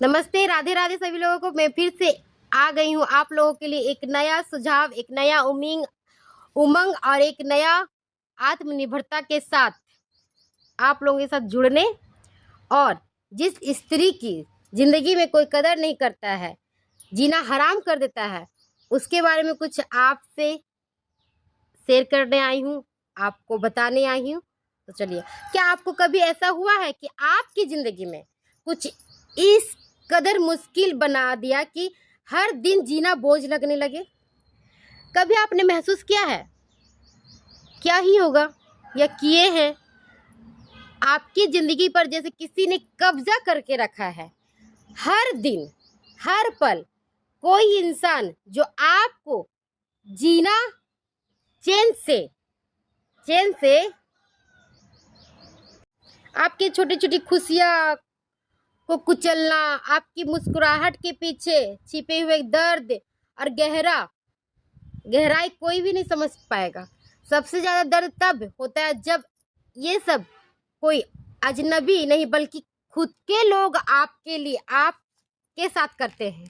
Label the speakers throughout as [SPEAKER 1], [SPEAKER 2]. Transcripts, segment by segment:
[SPEAKER 1] नमस्ते, राधे राधे सभी लोगों को। मैं फिर से आ गई हूँ आप लोगों के लिए एक नया सुझाव, एक नया उमंग और एक नया आत्मनिर्भरता के साथ आप लोगों के साथ जुड़ने। और जिस स्त्री की जिंदगी में कोई कदर नहीं करता है, जीना हराम कर देता है, उसके बारे में कुछ आपसे शेयर करने आई हूँ, आपको बताने आई हूँ। तो चलिए, क्या आपको कभी ऐसा हुआ है कि आपकी जिंदगी में कुछ इस कदर मुश्किल बना दिया कि हर दिन जीना बोझ लगने लगे? कभी आपने महसूस किया है? क्या ही होगा या किए हैं? आपकी जिंदगी पर जैसे किसी ने कब्जा करके रखा है। हर दिन, हर पल कोई इंसान जो आपको जीना चैन से आपकी छोटी छोटी खुशियां को कुचलना, आपकी मुस्कुराहट के पीछे छिपे हुए दर्द और गहराई कोई भी नहीं समझ पाएगा। सबसे ज्यादा दर्द तब होता है जब ये सब कोई अजनबी नहीं बल्कि खुद के लोग आपके लिए आपके साथ करते हैं।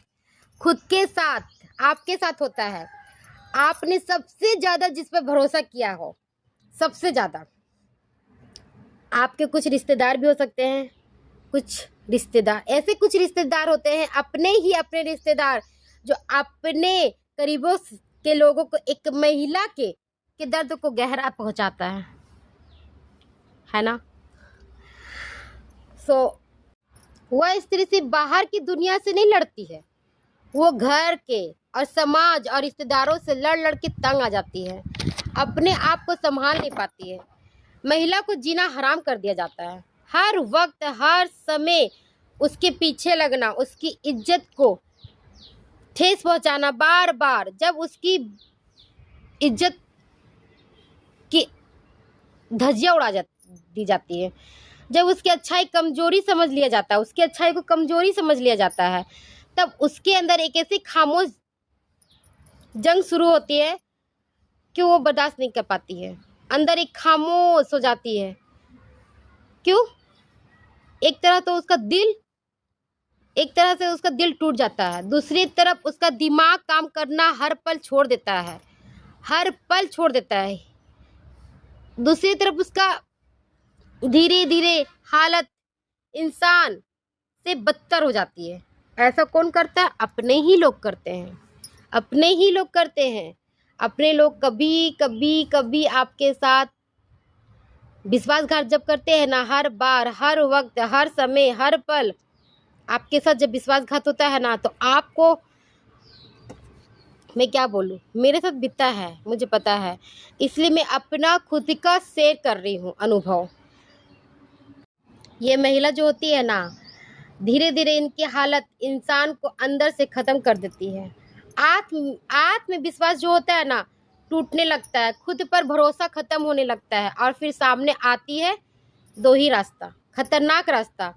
[SPEAKER 1] खुद के साथ आपके साथ होता है। आपने सबसे ज्यादा जिस पर भरोसा किया हो, सबसे ज्यादा आपके कुछ रिश्तेदार भी हो सकते हैं। कुछ रिश्तेदार होते हैं, अपने रिश्तेदार, जो अपने करीबों के लोगों को, एक महिला के दर्द को गहरा पहुंचाता है ना। वह स्त्री सिर्फ बाहर की दुनिया से नहीं लड़ती है, वो घर के और समाज और रिश्तेदारों से लड़ के तंग आ जाती है। अपने आप को संभाल नहीं पाती है। महिला को जीना हराम कर दिया जाता है। हर वक्त, हर समय उसके पीछे लगना, उसकी इज्जत को ठेस पहुंचाना, बार बार जब उसकी इज्जत की धज्जियां दी जाती है, जब उसकी अच्छाई कमजोरी समझ लिया जाता है, उसकी अच्छाई को कमजोरी समझ लिया जाता है, तब उसके अंदर एक ऐसी खामोश जंग शुरू होती है कि वो बर्दाश्त नहीं कर पाती है। अंदर एक खामोश हो जाती है। क्यों? एक तरह से उसका दिल टूट जाता है, दूसरी तरफ उसका दिमाग काम करना हर पल छोड़ देता है। दूसरी तरफ उसका धीरे धीरे हालत इंसान से बदतर हो जाती है। ऐसा कौन करता है? अपने ही लोग करते हैं। अपने लोग कभी आपके साथ विश्वासघात जब करते हैं ना, हर बार, हर वक्त, हर समय, हर पल आपके साथ जब विश्वासघात होता है ना, तो आपको मैं क्या बोलूं, मेरे साथ बीता है, मुझे पता है। इसलिए मैं अपना खुद का शेयर कर रही हूँ अनुभव। ये महिला जो होती है ना, धीरे धीरे इनकी हालत इंसान को अंदर से खत्म कर देती है। आत्मविश्वास जो होता है ना, टूटने लगता है, खुद पर भरोसा खत्म होने लगता है, और फिर सामने आती है दो ही रास्ता, खतरनाक रास्ता।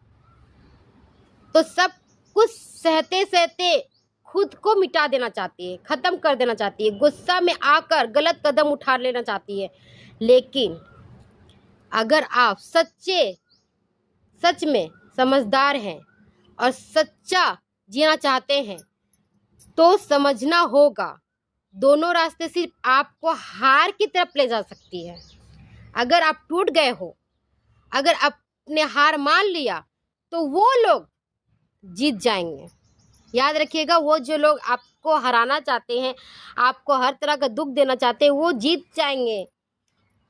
[SPEAKER 1] तो सब कुछ सहते सहते खुद को मिटा देना चाहती है, खत्म कर देना चाहती है, गुस्सा में आकर गलत कदम उठा लेना चाहती है। लेकिन अगर आप सच में समझदार हैं और सच्चा जीना चाहते हैं, तो समझना होगा दोनों रास्ते सिर्फ आपको हार की तरफ ले जा सकती है। अगर आप टूट गए हो, अगर आपने हार मान लिया, तो वो लोग जीत जाएंगे। याद रखिएगा, वो जो लोग आपको हराना चाहते हैं, आपको हर तरह का दुख देना चाहते हैं, वो जीत जाएंगे।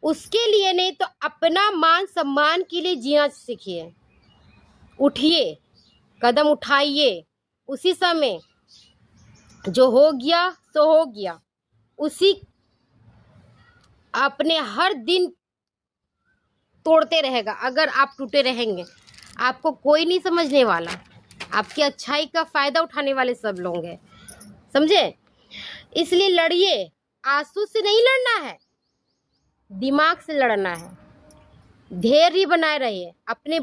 [SPEAKER 1] उसके लिए नहीं तो अपना मान सम्मान के लिए जीना सीखिए। उठिए, कदम उठाइए। उसी समय जो हो गया सो हो गया। उसी अपने हर दिन तोड़ते रहेगा। अगर आप टूटे रहेंगे, आपको कोई नहीं समझने वाला। आपकी अच्छाई का फायदा उठाने वाले सब लोग हैं, समझे? इसलिए लड़िए। आंसू से नहीं लड़ना है, दिमाग से लड़ना है। धैर्य बनाए रहिए, अपनी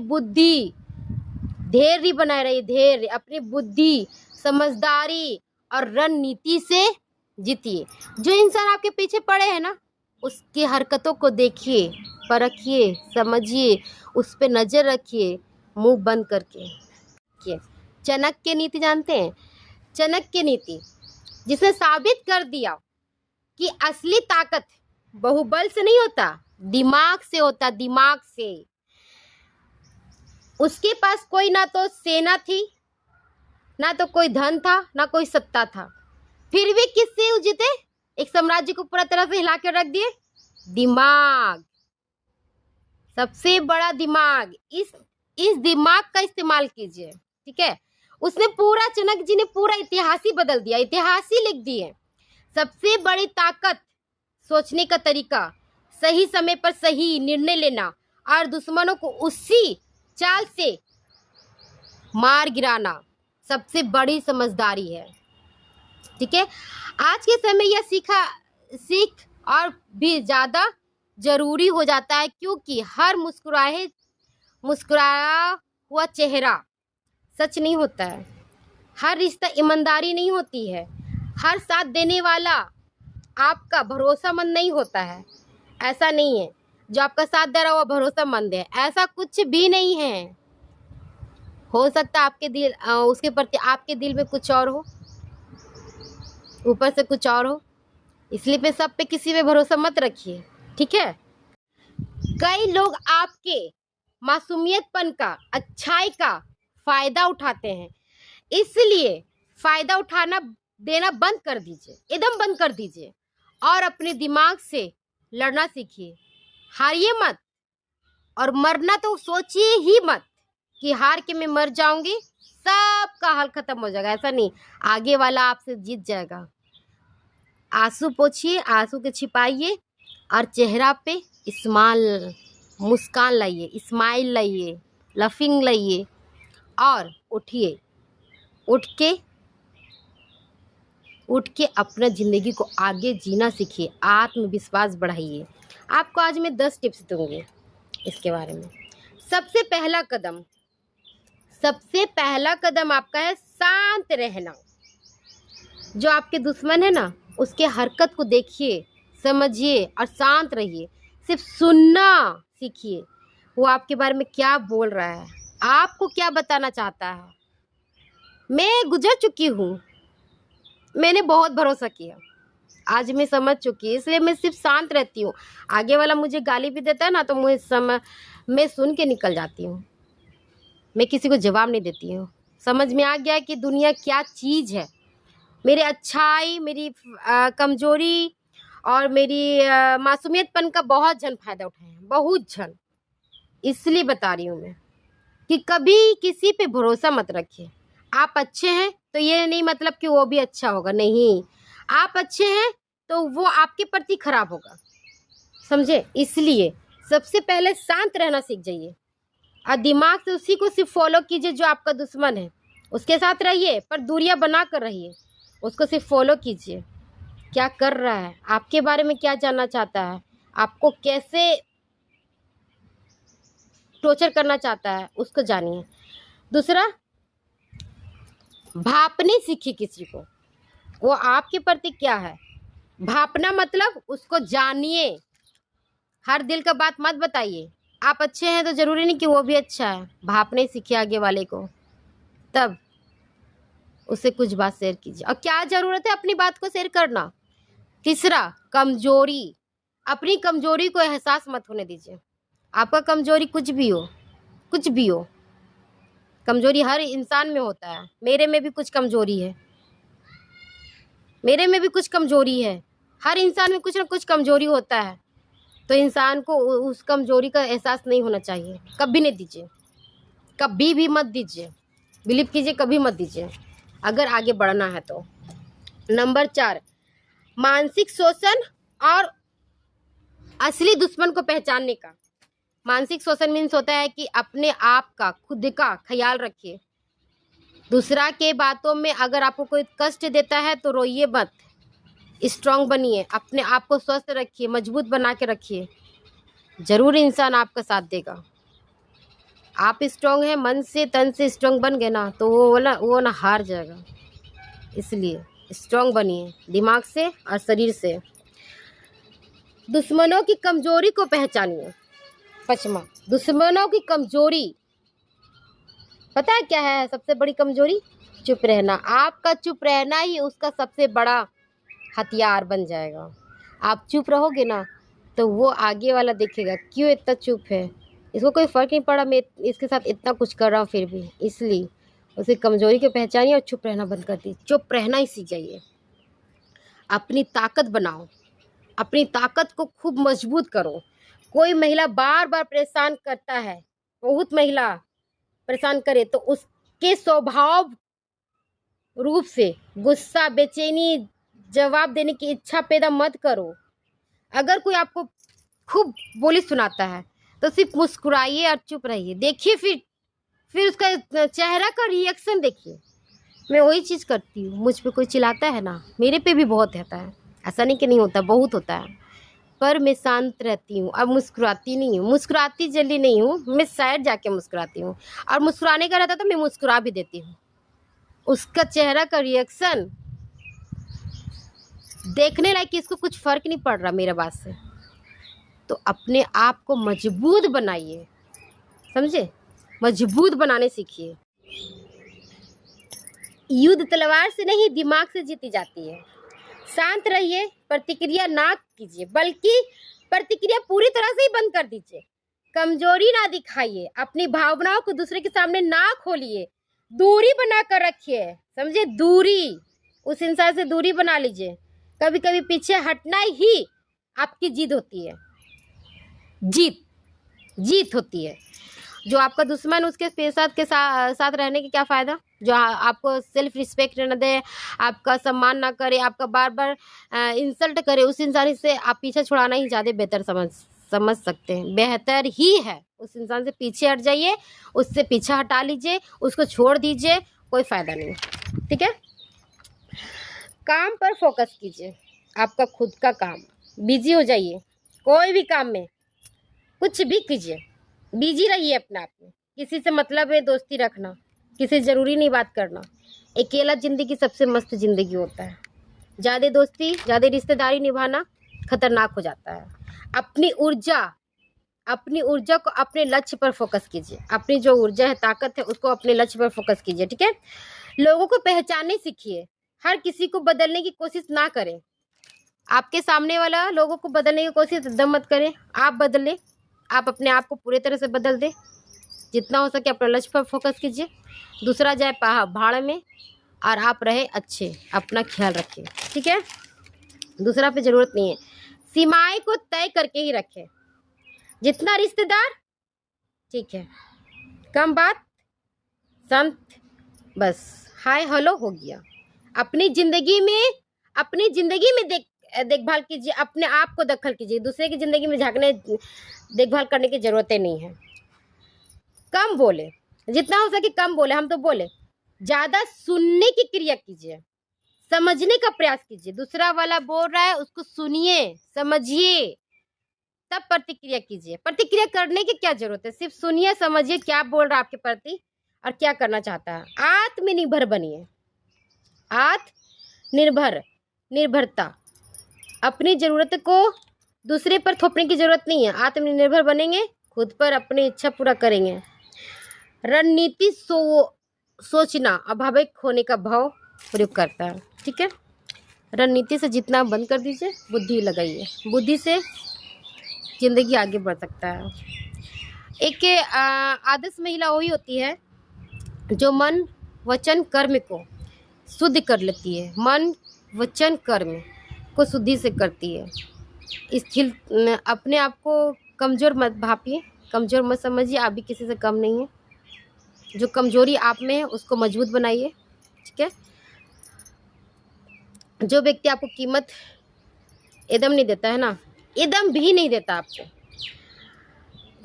[SPEAKER 1] बुद्धि, समझदारी और रणनीति से जीतिए। जो इंसान आपके पीछे पड़े हैं ना, उसकी हरकतों को देखिए, परखिए, समझिए, उस पे नजर रखिए, मुंह बंद करके। चाणक्य नीति जानते हैं? चाणक्य नीति, जिसने साबित कर दिया कि असली ताकत बहुबल से नहीं होता, दिमाग से होता, दिमाग से। उसके पास कोई ना तो सेना थी, ना तो कोई धन था, ना कोई सत्ता था, फिर भी किससे वो जीते? एक साम्राज्य को पूरा तरह से हिला के रख दिए। दिमाग, सबसे बड़ा दिमाग। इस दिमाग का इस्तेमाल कीजिए, ठीक है। उसने पूरा, चाणक्य जी ने पूरा इतिहास ही बदल दिया, इतिहास ही लिख दिए। सबसे बड़ी ताकत सोचने का तरीका, सही समय पर सही निर्णय लेना और दुश्मनों को उसी चाल से मार गिराना सबसे बड़ी समझदारी है, ठीक है। आज के समय यह सीख और भी ज्यादा जरूरी हो जाता है, क्योंकि हर मुस्कुराया हुआ चेहरा सच नहीं होता है, हर रिश्ता ईमानदारी नहीं होती है, हर साथ देने वाला आपका भरोसामंद नहीं होता है। ऐसा नहीं है जो आपका साथ दे रहा है वो भरोसामंद है, ऐसा कुछ भी नहीं है। हो सकता है आपके दिल उसके प्रति आपके दिल में कुछ और हो, ऊपर से कुछ और हो, इसलिए पे सब पे किसी पे भरोसा मत रखिए, ठीक है। कई लोग आपके मासूमियतपन का, अच्छाई का फायदा उठाते हैं, इसलिए फायदा उठाना देना बंद कर दीजिए, एकदम बंद कर दीजिए और अपने दिमाग से लड़ना सीखिए। हारिए मत, और मरना तो सोचिए ही मत कि हार के मैं मर जाऊंगी, सबका हाल खत्म हो जाएगा। ऐसा नहीं, आगे वाला आपसे जीत जाएगा। आंसू पोंछिए, आंसू के छिपाइए और चेहरा पे मुस्कान लाइए, स्माइल लाइए, लफिंग लाइए और उठिए। उठ के अपना ज़िंदगी को आगे जीना सीखिए, आत्मविश्वास बढ़ाइए। आपको आज मैं 10 टिप्स दूंगी इसके बारे में। सबसे पहला कदम आपका है शांत रहना। जो आपके दुश्मन है ना, उसके हरकत को देखिए, समझिए और शांत रहिए। सिर्फ सुनना सीखिए, वो आपके बारे में क्या बोल रहा है, आपको क्या बताना चाहता है। मैं गुजर चुकी हूँ, मैंने बहुत भरोसा किया, आज मैं समझ चुकी हूँ, इसलिए मैं सिर्फ शांत रहती हूँ। आगे वाला मुझे गाली भी देता है ना, तो मैं सुन के निकल जाती हूँ, मैं किसी को जवाब नहीं देती हूँ। समझ में आ गया कि दुनिया क्या चीज़ है। मेरी अच्छाई, मेरी कमजोरी और मेरी मासूमियतपन का बहुत जन फायदा उठाए हैं, बहुत जन। इसलिए बता रही हूँ मैं कि कभी किसी पे भरोसा मत रखिए। आप अच्छे हैं तो ये नहीं मतलब कि वो भी अच्छा होगा, नहीं। आप अच्छे हैं तो वो आपके प्रति खराब होगा, समझे। इसलिए सबसे पहले शांत रहना सीख जाइए और दिमाग से उसी को सिर्फ फॉलो कीजिए जो आपका दुश्मन है। उसके साथ रहिए पर दूरियां बना कर रहिए, उसको सिर्फ फॉलो कीजिए। क्या कर रहा है, आपके बारे में क्या जानना चाहता है, आपको कैसे टॉर्चर करना चाहता है, उसको जानिए। दूसरा, भापने सीखिए किसी को, वो आपके प्रति क्या है। भापना मतलब उसको जानिए, हर दिल का बात मत बताइए। आप अच्छे हैं तो जरूरी नहीं कि वो भी अच्छा है। भापने सीखिए आगे वाले को, तब उससे कुछ बात शेयर कीजिए। और क्या ज़रूरत है अपनी बात को शेयर करना। तीसरा, कमजोरी, अपनी कमजोरी को एहसास मत होने दीजिए। आपका कमजोरी कुछ भी हो, कमजोरी हर इंसान में होता है। मेरे में भी कुछ कमजोरी है, हर इंसान में कुछ ना कुछ कमजोरी होता है। तो इंसान को उस कमजोरी का एहसास नहीं होना चाहिए, कभी नहीं दीजिए, कभी भी मत दीजिए। बिलीव कीजिए, कभी मत दीजिए अगर आगे बढ़ना है तो। नंबर 4, मानसिक शोषण और असली दुश्मन को पहचानने का। मानसिक शोषण मीन्स होता है कि अपने आप का, खुद का ख्याल रखिए। दूसरा के बातों में अगर आपको कोई कष्ट देता है तो रोइए मत, स्ट्रांग बनिए, अपने आप को स्वस्थ रखिए, मजबूत बना के रखिए। जरूर इंसान आपका साथ देगा। आप स्ट्रांग हैं, मन से तन से स्ट्रांग बन गए ना, तो वो ना हार जाएगा। इसलिए स्ट्रांग बनिए, दिमाग से और शरीर से। दुश्मनों की कमजोरी को पहचानिए। 5वां, दुश्मनों की कमजोरी पता है क्या है सबसे बड़ी कमजोरी? चुप रहना। आपका चुप रहना ही उसका सबसे बड़ा हथियार बन जाएगा। आप चुप रहोगे ना तो वो आगे वाला देखेगा क्यों इतना चुप है, इसको कोई फर्क नहीं पड़ा मैं इसके साथ इतना कुछ कर रहा हूँ फिर भी, इसलिए उसकी कमजोरी को पहचानिए और चुप रहना बंद कर दीजिए। चुप रहना ही सीख जाइए। अपनी ताकत बनाओ, अपनी ताकत को खूब मजबूत करो। कोई महिला बार बार परेशान करता है, बहुत महिला परेशान करे तो उसके स्वभाव रूप से गुस्सा, बेचैनी, जवाब देने की इच्छा पैदा मत करो। अगर कोई आपको खूब बोली सुनाता है तो सिर्फ मुस्कुराइए और चुप रहिए। देखिए फिर उसका चेहरा का रिएक्शन देखिए। मैं वही चीज़ करती हूँ। मुझ पे कोई चिल्लाता है ना, मेरे पे भी बहुत रहता है, ऐसा नहीं कि नहीं होता, बहुत होता है, पर मैं शांत रहती हूँ। अब मुस्कुराती नहीं हूँ, मुस्कुराती जल्दी नहीं हूँ, मैं साइड जाके मुस्कुराती हूँ। और मुस्कुराने का रहता तो मैं मुस्कुरा भी देती हूँ। उसका चेहरा का रिएक्शन देखने लायक कि इसको कुछ फर्क नहीं पड़ रहा मेरे बात से। तो अपने आप को मजबूत बनाइए, समझे? मजबूत बनाने सीखिए। युद्ध तलवार से नहीं दिमाग से जीती जाती है। शांत रहिए, प्रतिक्रिया ना कीजिए, बल्कि प्रतिक्रिया पूरी तरह से ही बंद कर दीजिए। कमजोरी ना दिखाइए, अपनी भावनाओं को दूसरे के सामने ना खोलिए, दूरी बना कर रखिए, समझे? दूरी, उस इंसान से दूरी बना लीजिए। कभी कभी पीछे हटना ही आपकी जीत होती है। जीत होती है। जो आपका दुश्मन उसके साथ रहने के क्या फ़ायदा? जो आपको सेल्फ रिस्पेक्ट न दे, आपका सम्मान ना करे, आपका बार बार इंसल्ट करे, उस इंसान से आप पीछे छुड़ाना ही ज़्यादा बेहतर समझ सकते हैं। बेहतर ही है उस इंसान से पीछे हट जाइए, उससे पीछा हटा लीजिए, उसको छोड़ दीजिए, कोई फ़ायदा नहीं, ठीक है? काम पर फोकस कीजिए, आपका खुद का काम, बिजी हो जाइए कोई भी काम में, कुछ भी कीजिए, बिजी रहिए अपने आप में। किसी से मतलब है दोस्ती रखना, किसी ज़रूरी नहीं बात करना। अकेला ज़िंदगी सबसे मस्त ज़िंदगी होता है। ज़्यादा दोस्ती, ज़्यादा रिश्तेदारी निभाना खतरनाक हो जाता है। अपनी ऊर्जा को अपने लक्ष्य पर फोकस कीजिए। अपनी जो ऊर्जा है, ताकत है, उसको अपने लक्ष्य पर फोकस कीजिए, ठीक है? लोगों को पहचानने सीखिए। हर किसी को बदलने की कोशिश ना करें। आपके सामने वाला लोगों को बदलने की कोशिश एकदम मत करें। आप बदलें, आप अपने आप को पूरी तरह से बदल दें। जितना हो सके अपने लक्ष्य पर फोकस कीजिए। दूसरा जाए भाड़ में और आप रहे अच्छे, अपना ख्याल रखें, ठीक है? दूसरा पे ज़रूरत नहीं है। सीमाएं को तय करके ही रखें। जितना रिश्तेदार ठीक है, कम बात, शांत, बस हाय हेलो हो गया। अपनी ज़िंदगी में देखभाल कीजिए, अपने आप को दखल कीजिए। दूसरे की ज़िंदगी में झांकने देखभाल करने की ज़रूरतें नहीं है। कम बोले, जितना हो सके कम बोले, हम तो बोले। ज़्यादा सुनने की क्रिया कीजिए, समझने का प्रयास कीजिए। दूसरा वाला बोल रहा है, उसको सुनिए, समझिए, तब प्रतिक्रिया कीजिए। प्रतिक्रिया करने की क्या जरूरत है? सिर्फ सुनिए, समझिए क्या बोल रहा है आपके प्रति और क्या करना चाहता है। आत्मनिर्भर बनिए, निर्भरता। अपनी ज़रूरत को दूसरे पर थोपने की ज़रूरत नहीं है। आत्मनिर्भर बनेंगे, खुद पर अपनी इच्छा पूरा करेंगे। रणनीति सोचना अभाविक होने का भाव प्रयोग करता है, ठीक है? रणनीति से जितना बंद कर दीजिए, बुद्धि लगाइए। बुद्धि से ज़िंदगी आगे बढ़ सकता है। एक आदर्श महिला वही होती है जो मन, वचन, कर्म को शुद्ध कर लेती है। मन, वचन, कर्म को शुद्धि से करती है। स्थिर, अपने आप को कमज़ोर मत भापिए, कमज़ोर मत समझिए। आप भी किसी से कम नहीं है। जो कमजोरी आप में है उसको मजबूत बनाइए, ठीक है? जो व्यक्ति आपको कीमत एकदम नहीं देता है ना, एकदम भी नहीं देता आपको,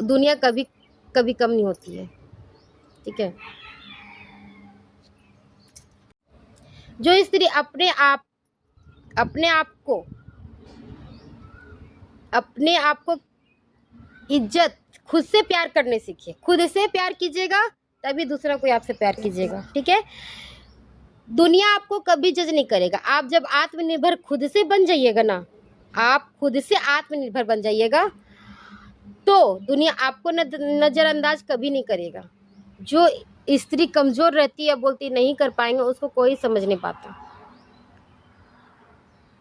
[SPEAKER 1] दुनिया कभी कभी कम नहीं होती है, ठीक है? जो स्त्री अपने आप को इज्जत, खुद से प्यार करने सीखिए। खुद से प्यार कीजिएगा तभी दूसरा कोई आपसे प्यार कीजिएगा, ठीक है? दुनिया आपको कभी जज नहीं करेगा। आप जब आत्मनिर्भर खुद से बन जाइएगा ना, आप खुद से आत्मनिर्भर बन जाइएगा, तो दुनिया आपको नज़रअंदाज कभी नहीं करेगा। जो स्त्री कमज़ोर रहती है, बोलती नहीं कर पाएंगे, उसको कोई समझ नहीं पाता,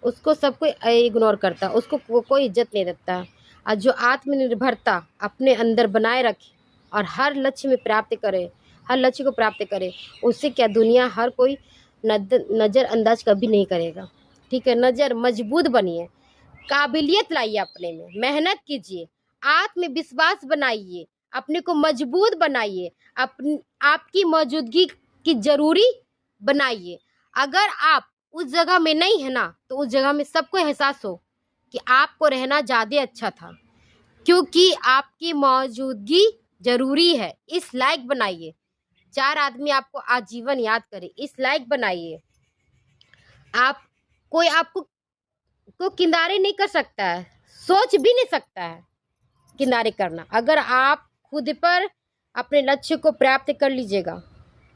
[SPEAKER 1] उसको सब कोई इग्नोर करता, उसको कोई इज्जत नहीं देता। और जो आत्मनिर्भरता अपने अंदर बनाए रखे और हर लक्ष्य में प्राप्त करे, हर लक्ष्य को प्राप्त करे, उससे क्या दुनिया हर कोई नज़रअंदाज कभी नहीं करेगा। ठीक है, नज़र मजबूत बनिए, काबिलियत लाइए, अपने में मेहनत कीजिए, आत्मविश्वास बनाइए, अपने को मजबूत बनाइए, आपकी मौजूदगी की जरूरी बनाइए। अगर आप उस जगह में नहीं है ना, तो उस जगह में सबको एहसास हो कि आपको रहना ज़्यादा अच्छा था, क्योंकि आपकी मौजूदगी जरूरी है। इस लायक बनाइए, 4 आदमी आपको आजीवन याद करे, इस लायक बनाइए। आप कोई आपको किनारे नहीं कर सकता है, सोच भी नहीं सकता है किनारे करना। अगर आप खुद पर अपने लक्ष्य को प्राप्त कर लीजिएगा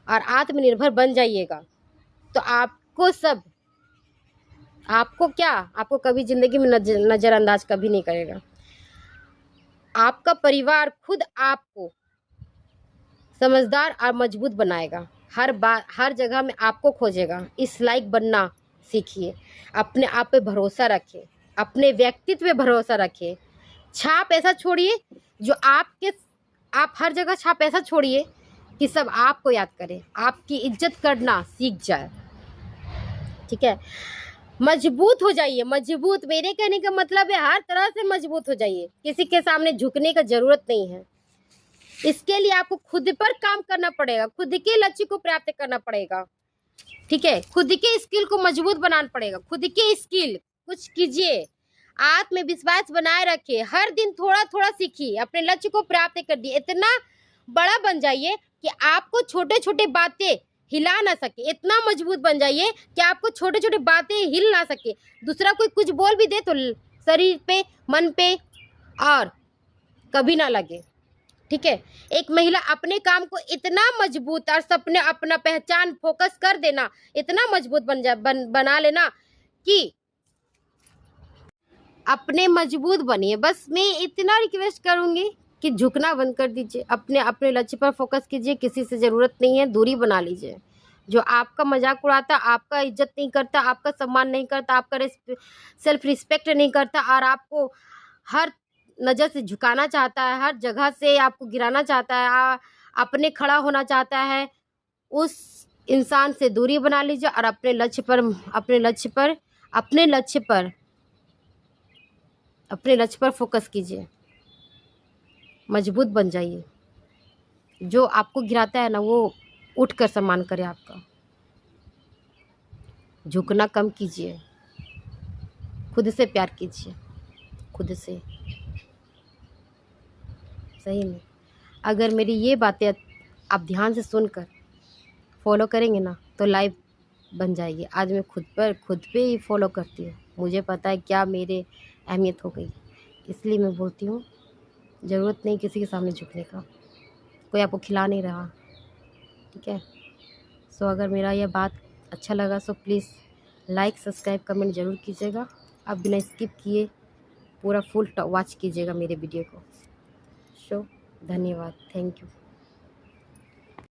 [SPEAKER 1] और आत्मनिर्भर बन जाइएगा, तो आपको कभी जिंदगी में नजरअंदाज कभी नहीं करेगा। आपका परिवार खुद आपको समझदार और मजबूत बनाएगा, हर जगह में आपको खोजेगा। इस लायक बनना सीखिए, अपने आप पे भरोसा रखिए, अपने व्यक्तित्व पे भरोसा रखिए। छाप ऐसा छोड़िए जो आप हर जगह छाप ऐसा छोड़िए कि सब आपको याद करें, आपकी इज्जत करना सीख जाए। ठीक है, मजबूत हो जाइए, मजबूत, मेरे कहने का मतलब है हर तरह से मजबूत हो जाइए, किसी के सामने झुकने का जरूरत नहीं है। इसके लिए आपको खुद पर काम करना पड़ेगा, खुद के लक्ष्य को प्राप्त करना पड़ेगा। ठीक है, खुद के स्किल को मजबूत बनाना पड़ेगा, खुद के स्किल कुछ कीजिए, आत्मविश्वास बनाए रखिए, हर दिन थोड़ा थोड़ा सीखिए, अपने लक्ष्य को प्राप्त कर दिए, इतना बड़ा बन जाइए कि आपको छोटे छोटे बातें हिला ना सके, इतना मजबूत बन जाइए कि आपको छोटे छोटे बातें हिल ना सके। दूसरा कोई कुछ बोल भी दे तो शरीर पे, मन पे और कभी ना लगे। ठीक है, एक महिला अपने काम को इतना मजबूत और सपने अपना पहचान फोकस कर देना, इतना मजबूत बना लेना कि अपने मजबूत बनिए। बस मैं इतना रिक्वेस्ट करूंगी कि झुकना बंद कर दीजिए, अपने लक्ष्य पर फोकस कीजिए, किसी से ज़रूरत नहीं है, दूरी बना लीजिए। जो आपका मजाक उड़ाता, आपका इज्जत नहीं करता, आपका सम्मान नहीं करता, आपका सेल्फ रिस्पेक्ट नहीं करता और आपको हर नज़र से झुकाना चाहता है, हर जगह से आपको गिराना चाहता है, अपने खड़ा होना चाहता है, उस इंसान से दूरी बना लीजिए और अपने लक्ष्य पर फोकस कीजिए, मजबूत बन जाइए। जो आपको गिराता है ना, वो उठकर सम्मान करे आपका। झुकना कम कीजिए, खुद से प्यार कीजिए, खुद से। सही में अगर मेरी ये बातें आप ध्यान से सुनकर फॉलो करेंगे ना, तो लाइफ बन जाएगी। आज मैं खुद पे ही फॉलो करती हूँ, मुझे पता है क्या मेरे अहमियत हो गई, इसलिए मैं बोलती हूँ ज़रूरत नहीं किसी के सामने झुकने का, कोई आपको खिला नहीं रहा। ठीक है, सो अगर मेरा यह बात अच्छा लगा so please like, subscribe, comment ज़रूर कीजिएगा। आप बिना स्किप किए पूरा फुल वॉच कीजिएगा मेरे वीडियो को। सो धन्यवाद, थैंक यू।